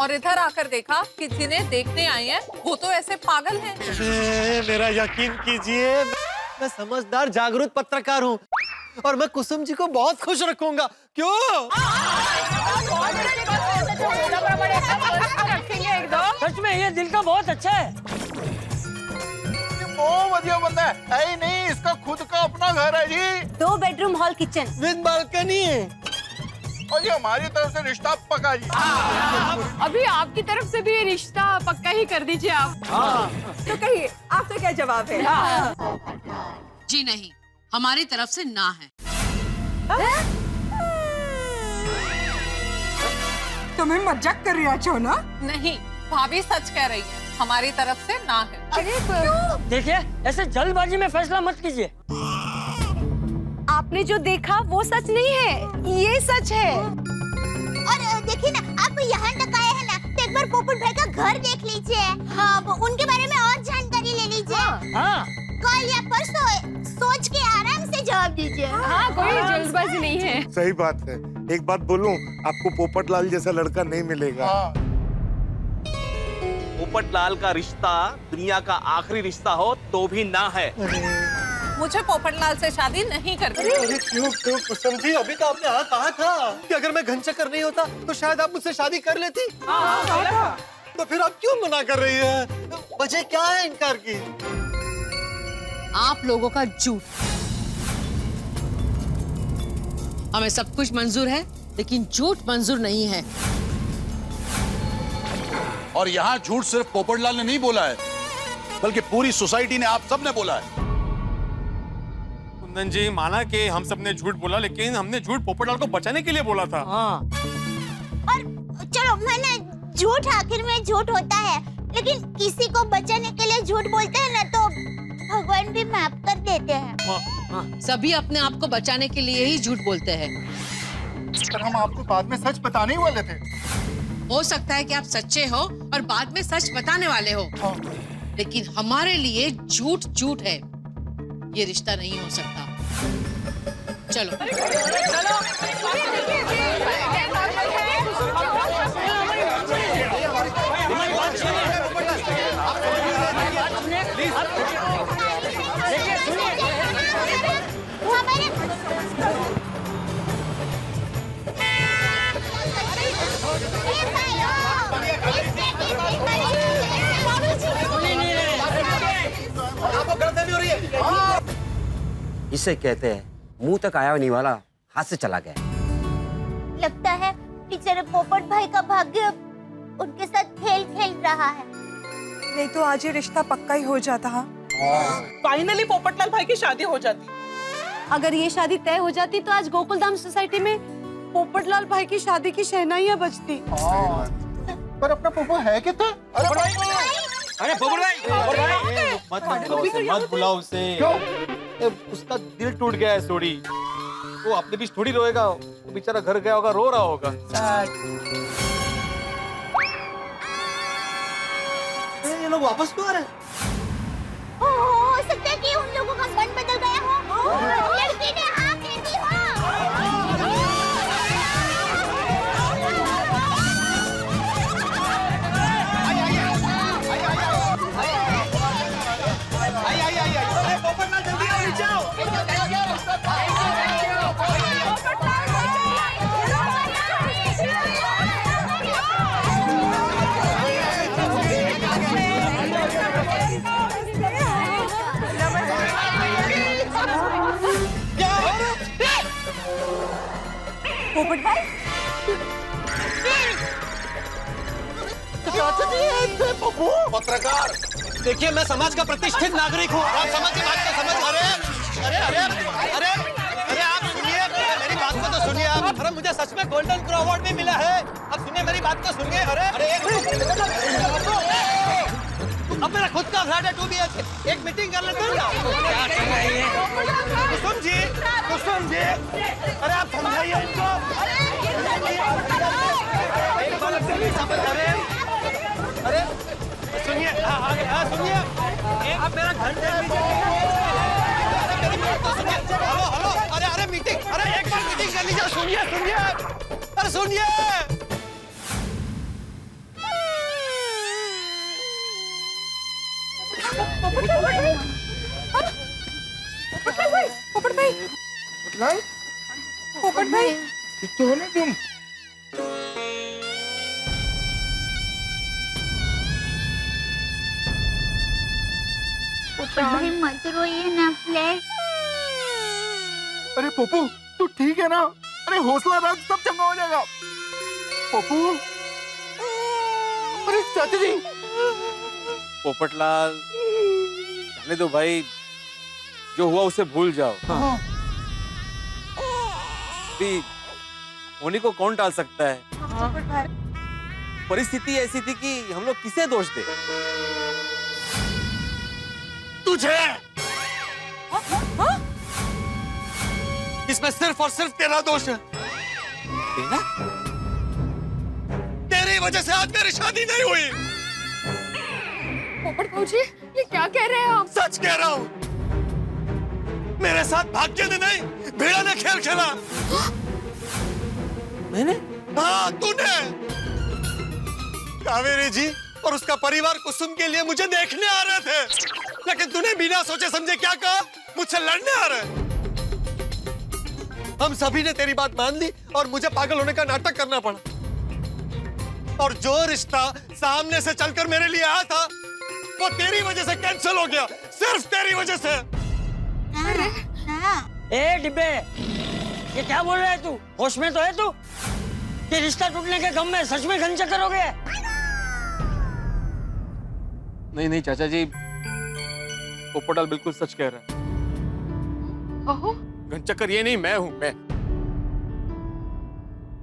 और इधर आकर देखा कि जिन्हें देखने आए हैं वो तो ऐसे पागल हैं। मेरा यकीन कीजिए, मैं समझदार जागरूक पत्रकार हूँ और मैं कुसुम जी को बहुत खुश रखूंगा। क्यों? सच में ये दिल का बहुत अच्छा है। बहुत बढ़िया बंदा है ही नहीं, इसका खुद का अपना घर है जी। 2 bedroom hall kitchen with balcony है। और ये हमारी तरफ से रिश्ता पक्का जी। अभी आपकी तरफ से भी ये रिश्ता पक्का ही कर दीजिए आप। तो कहिए आपका क्या जवाब है? जी नहीं, हमारी तरफ से ना है। तुम्हें मजाक कर रही हो ना? नहीं, भाभी सच कह रही है, हमारी तरफ से ना है। अरे क्यों? देखिए, ऐसे जल्दबाजी में फैसला मत कीजिए। आपने जो देखा वो सच नहीं है, ये सच है। और देखिए ना, आप यहाँ तक आए हैं ना, तो एक बार पोपट भाई का घर देख लीजिए। हाँ, उनके बारे में और जानकारी ले लीजिए। हाँ। कल या परसों सोच के आराम से जवाब दीजिए। हाँ, कोई जल्दबाजी नहीं है। सही बात है। एक बात बोलूं, आपको पोपटलाल जैसा लड़का नहीं मिलेगा। पोपटलाल का रिश्ता दुनिया का आखिरी रिश्ता हो तो भी ना है। मुझे पोपटलाल से शादी नहीं करनी। अरे क्यों क्यों कुसुम जी, अभी तो आपने हाँ कहा था कि अगर मैं घनचक्कर नहीं होता तो शायद आप मुझसे शादी कर लेती। तो फिर आप क्यों मना कर रही है? वजह क्या है इनकार की? आप लोगों का झूठ। हमें सब कुछ मंजूर है, लेकिन झूठ मंजूर नहीं है। और यहाँ झूठ सिर्फ पोपटलाल ने नहीं बोला है, बल्कि पूरी सोसाइटी ने, आप सब ने बोला है। कुंदन जी, माना कि हम सब ने झूठ बोला, लेकिन हमने झूठ पोपटलाल को बचाने के लिए बोला था। हाँ। और चलो माना झूठ आखिर में झूठ होता है, लेकिन किसी को बचाने के लिए झूठ बोलते हैं ना, तो भगवान भी माफ कर देते हैं। सभी अपने आप को बचाने के लिए ही झूठ बोलते हैं। पर हम आपको बाद में सच बताने ही वाले थे। हो सकता है कि आप सच्चे हो और बाद में सच बताने वाले हो, लेकिन हमारे लिए झूठ झूठ है। ये रिश्ता नहीं हो सकता। चलो। आपको गलतफहमी हो रही है। इसे कहते हैं मुंह तक आया नहीं वाला हाथ से चला गया। लगता है बेचारे पोपट भाई का भाग्य उनके साथ खेल खेल रहा है। नहीं तो आज ये रिश्ता पक्का ही हो जाता। फाइनली पोपटलाल भाई की शादी हो जाती। अगर ये शादी तय हो जाती तो आज गोकुलधाम सोसाइटी में पोपटलाल भाई की शादी की शहनाइयां बजती। पर अपना पोपो है कितना? अरे पोपट भाई, मत बुलाओ उसे। उसका दिल टूट गया है सोडी। वो अपने बीच थोड़ी रोएगा, वो बेचारा घर गया होगा, रो रहा होगा। ये लोग वापस क्यों आ रहे हैं? हो सकता है कि उन लोगों का मन बदल गया हो। लड़की ने हाँ कह दी हो। पोपटलाल जल्दी आओ, नीचे आओ। पोपट भाई, पत्रकार, देखिए मैं समाज का प्रतिष्ठित नागरिक हूँ। आप समाज की बात को समझ। अरे अरे अरे अरे अरे आप सुनिए, मेरी बात को तो सुनिए आप। अरे मुझे सच में गोल्डन क्रो अवार्ड भी मिला है। अब सुनिए मेरी बात को सुनिए। अरे अरे अब मेरा खुद का फ्लैट है 2 BHK। एक मीटिंग कर लेते हैं। कुसुम जी, कुसुम जी, अरे आप समझाइए उनको। अरे सुनिए, हाँ सुनिए, आप मेरा घर देख लीजिए। मेरी बात तो सुनिए। हेलो हेलो, अरे अरे मीटिंग, अरे एक बार मीटिंग कर लीजिए। सुनिए सुनिए, अरे सुनिए। पोपट भाई, पोपट भाई, ठीक तो हो ना तुम? पोपट भाई मत रोइए ना प्लीज। अरे पप्पू तू ठीक है ना? अरे हौसला रख, सब चंगा हो जाएगा। पप्पू, अरे चाचा जी। पोपटलाल जाने दो भाई, जो हुआ उसे भूल जाओ। हाँ। अभी होनी को कौन टाल सकता है? परिस्थिति ऐसी थी कि हम लोग किसे दोष दे? तुझे इसमें सिर्फ और सिर्फ तेरा दोष है। तेरा? तेरी वजह से आज मेरी शादी नहीं हुई। पोपट भाऊजी ये क्या कह रहे हैं आप? सच कह रहा हूँ। मेरे साथ भाग्य ने नहीं, भेड़ा ने खेल खेला। मैंने? हाँ तूने। कावेरी जी और उसका परिवार कुसुम के लिए मुझे देखने आ रहे थे, लेकिन तूने बिना सोचे समझे क्या कहा? मुझसे लड़ने आ रहे। हम सभी ने तेरी बात मान ली और मुझे पागल होने का नाटक करना पड़ा। और जो रिश्ता सामने से चलकर मेरे लिए आया था वो तेरी वजह से कैंसिल हो गया, सिर्फ तेरी वजह से। ए डिब्बे, ये क्या बोल रहा है तू? होश में तो है तू? कि रिश्ता टूटने के गम में सच में घन चक्कर हो गया? नहीं नहीं चाचा जी, पोपटलाल बिल्कुल सच कह रहा है। ओहो, घनचक्कर ये नहीं, मैं हूं।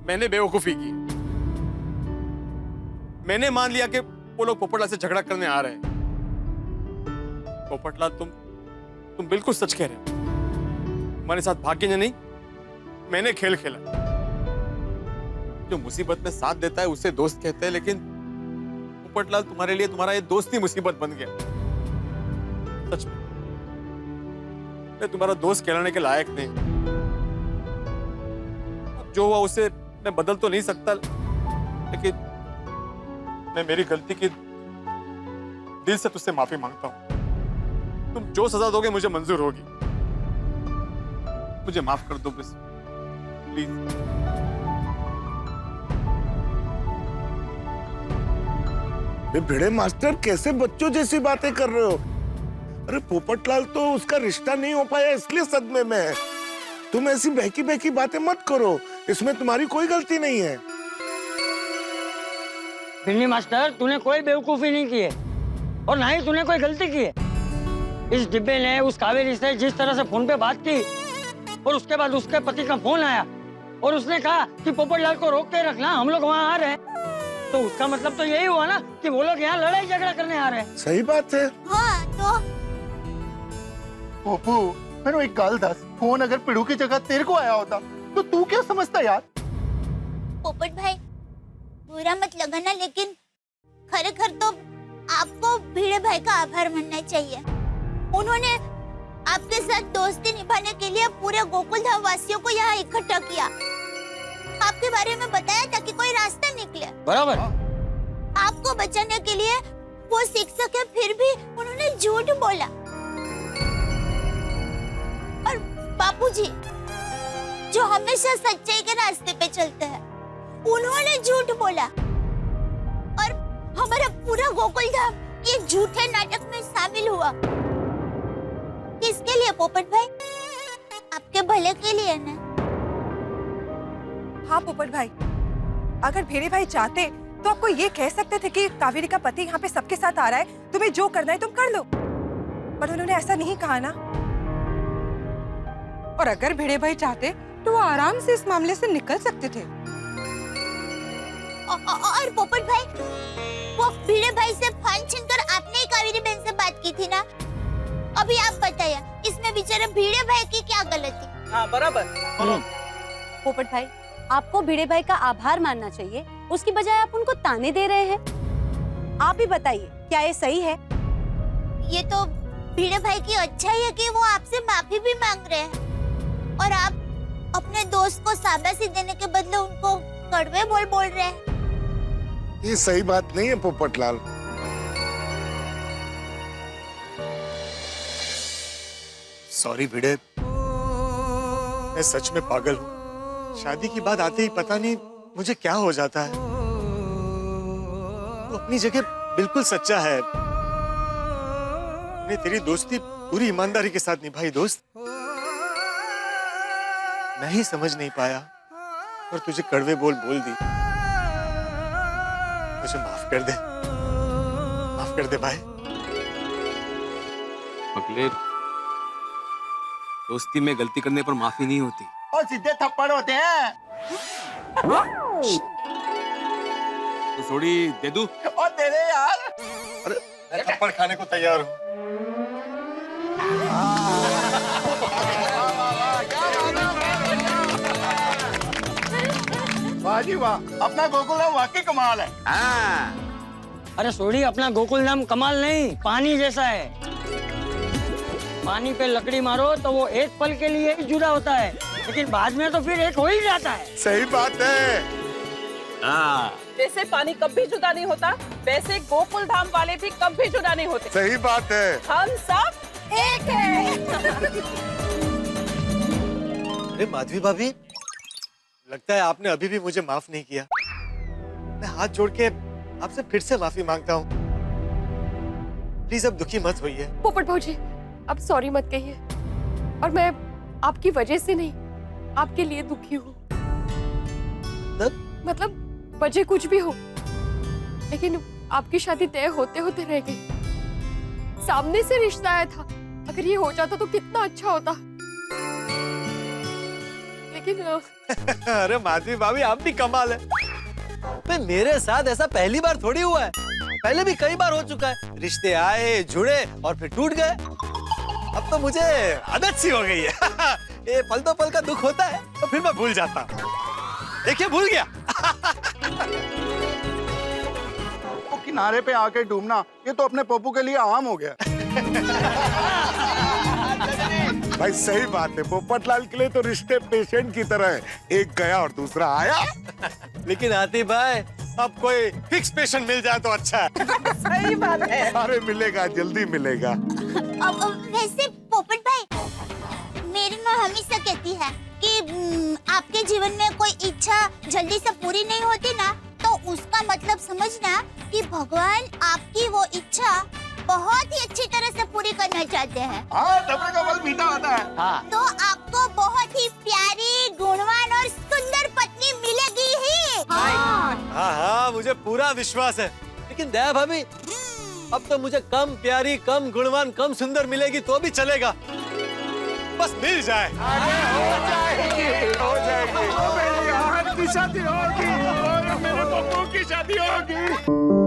मैंने बेवकूफी की। मैंने मान लिया कि वो लोग पोपटलाल से झगड़ा करने आ रहे हैं। पोपटलाल तुम बिल्कुल सच कह रहे हो। तुम्हारे साथ भाग्य ने नहीं, मैंने खेल खेला। जो मुसीबत में साथ देता है उसे दोस्त कहते हैं, लेकिन पोपटलाल तुम्हारे लिए तुम्हारा ये दोस्त ही मुसीबत बन गया। सच में मैं तुम्हारा दोस्त कहलाने के लायक नहीं। जो हुआ उसे मैं बदल तो नहीं सकता, लेकिन मैं मेरी गलती की दिल से तुझसे माफी मांगता हूं। तुम जो सजा दोगे मुझे मंजूर होगी। मुझे माफ कर दो बस, प्लीज। भिड़े मास्टर, कैसे बच्चों जैसी बातें कर रहे हो? अरे पोपटलाल तो उसका रिश्ता नहीं हो पाया इसलिए सदमे में है। तुम ऐसी बहकी बहकी बातें मत करो, इसमें तुम्हारी कोई गलती नहीं है। भिंडी मास्टर, तूने कोई बेवकूफी नहीं की है और ना ही तूने कोई गलती की है। इस डिब्बे ने उस कावेरी से जिस तरह से फोन पे बात की और उसके बाद उसके पति का फोन आया और उसने कहा कि पोपटलाल को रोक के रखना, हम लोग वहाँ आ रहे हैं, तो उसका मतलब तो यही हुआ ना कि वो लोग यहाँ लड़ाई झगड़ा करने आ रहे हैं। सही बात है। हाँ तो पप्पू, मैंने एक गल दस, फोन अगर पिड़ू की जगह तेरे को आया होता तो तू क्या समझता यार? पोपट भाई बुरा मत लगाना, लेकिन खरेखर तो आपको भिड़े भाई का आभार मानना चाहिए। उन्होंने आपके साथ दोस्ती निभाने के लिए पूरे गोकुल धाम वासियों को यहाँ इकट्ठा किया, आपके बारे में बताया ताकि कोई रास्ता निकले। बराबर। आपको बचाने के लिए वो शिक्षक है, फिर भी उन्होंने झूठ बोला। और बापूजी जो हमेशा सच्चाई के रास्ते पे चलते हैं, उन्होंने झूठ बोला और हमारा पूरा गोकुल धाम ये झूठे नाटक में शामिल हुआ। किसके लिए पोपट भाई? आपके भले के लिए ना। हाँ पोपट भाई, अगर भेड़े भाई चाहते तो आपको ये कह सकते थे कि कावेरी का पति यहाँ पे सबके साथ आ रहा है, तुम्हें जो करना है तुम कर लो, पर उन्होंने ऐसा नहीं कहा ना। और अगर भेड़े भाई चाहते तो वो आराम से इस मामले से निकल सकते थे। और पोपट भाई, वो भिड़े भाई से फोन छीनकर आपने ही कावेरी बहन से बात की थी ना? अभी आप बताइए, इसमें बेचारे भिड़े भाई की क्या गलती? हाँ बराबर। पोपट भाई, आपको भिड़े भाई का आभार मानना चाहिए, उसकी बजाय आप उनको ताने दे रहे हैं। आप ही बताइए, क्या ये सही है? ये तो भिड़े भाई की अच्छाई है कि वो आपसे माफी भी मांग रहे हैं और आप अपने दोस्त को शाबाशी देने के बदले उनको कड़वे बोल बोल रहे हैं। ये सही बात नहीं है पोपटलाल। सॉरी भिड़े, मैं सच में पागल हूँ। शादी की बात आते ही पता नहीं मुझे क्या हो जाता है। वो अपनी जगह बिल्कुल सच्चा है। मैंने तेरी दोस्ती पूरी ईमानदारी के साथ निभाई दोस्त। मैं ही समझ नहीं पाया और तुझे कड़वे बोल दी। मुझे माफ कर दे भाई। अगले दोस्ती में गलती करने पर माफी नहीं होती। और सीधे थप्पड़ होते हैं। तो थोड़ी दे दूं? और दे दे यार। अरे मैं थप्पड़ खाने को तैयार हूँ। वाह जी वाह, अपना गोकुल नाम वाकई कमाल है। अरे सोडी, अपना गोकुल नाम कमाल नहीं, पानी जैसा है। पानी पे लकड़ी मारो तो वो एक पल के लिए ही जुदा होता है, लेकिन बाद में तो फिर एक हो ही जाता है। सही बात है। जैसे पानी कभी जुदा नहीं होता, वैसे गोकुल धाम वाले भी कभी जुदा नहीं होते। सही बात है। हम सब एक हैं। अरे माधवी भाभी, लगता है आपने अभी भी मुझे माफ नहीं किया। मैं हाथ जोड़ के आपसे फिर से माफी मांगता हूँ। प्लीज अब दुखी मत होइए। पोपट भाजी, अब सॉरी मत कहिए। और मैं आपकी वजह से नहीं, आपके लिए दुखी हूँ। मतलब वजह कुछ भी हो, लेकिन आपकी शादी तय होते होते रह गई। सामने से रिश्ता आया था, अगर ये हो जाता तो कितना अच्छा होता। लेकिन अरे माधवी भाभी, आप भी कमाल है। भाई मेरे साथ ऐसा पहली बार थोड़ी हुआ है, पहले भी कई बार हो चुका है। रिश्ते आए, जुड़े और फिर टूट गए। अब तो मुझे आदत सी हो गई है। ये पल तो पल का दुख होता है, तो फिर मैं भूल जाता हूँ। देखिए, भूल गया। वो किनारे पे आके डूबना, ये तो अपने पप्पू के लिए आम हो गया। भाई सही बात है, पोपटलाल के लिए तो रिश्ते पेशेंट की तरह है, एक गया और दूसरा आया। लेकिन आतिफ भाई, अब कोई फिक्स पेशेंट मिल जाए तो अच्छा है। सही बात है। अरे मिलेगा, जल्दी मिलेगा। अब वैसे पोपट भाई, मेरी माँ हमेशा कहती है कि आपके जीवन में कोई इच्छा जल्दी से पूरी नहीं होती ना, तो उसका मतलब समझना कि भगवान आपकी वो इच्छा बहुत ही अच्छी तरह से पूरी करना चाहते हैं। हाँ, धबड़े का फल मीठा होता है। तो आपको बहुत ही प्यारी, गुणवान और सुंदर पत्नी मिलेगी ही। हाँ, मुझे पूरा विश्वास है। लेकिन दया भाभी, अब तो मुझे कम प्यारी, कम गुणवान, कम सुंदर मिलेगी तो भी चलेगा, बस मिल जाए। हो जाएगी। मेरी आहट की शादी होगी और मेरे पप्पू की शादी होगी।